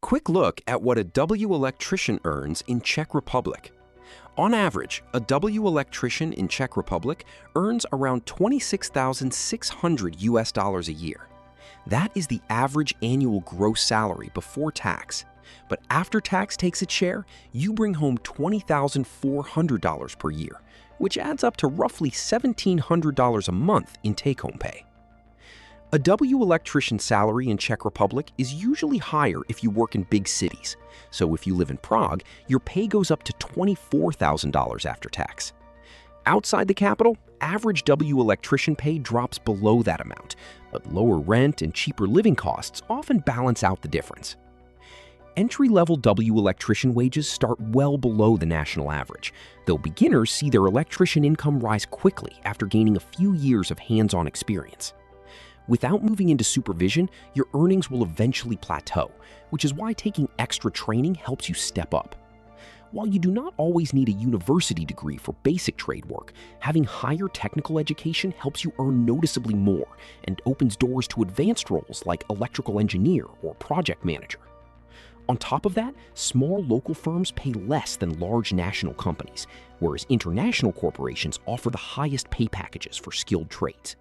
Quick look at what a W electrician earns in Czech Republic. On average, a W electrician in Czech Republic earns around 26,600 US dollars a year. That is the average annual gross salary before tax. But after tax takes its share, you bring home $20,400 per year, which adds up to roughly $1,700 a month in take-home pay. A W electrician salary in Czech Republic is usually higher if you work in big cities. So if you live in Prague, your pay goes up to $24,000 after tax. Outside the capital, average W electrician pay drops below that amount, but lower rent and cheaper living costs often balance out the difference. Entry-level W electrician wages start well below the national average, though beginners see their electrician income rise quickly after gaining a few years of hands-on experience. Without moving into supervision, your earnings will eventually plateau, which is why taking extra training helps you step up. While you do not always need a university degree for basic trade work, having higher technical education helps you earn noticeably more and opens doors to advanced roles like electrical engineer or project manager. On top of that, small local firms pay less than large national companies, whereas international corporations offer the highest pay packages for skilled trades.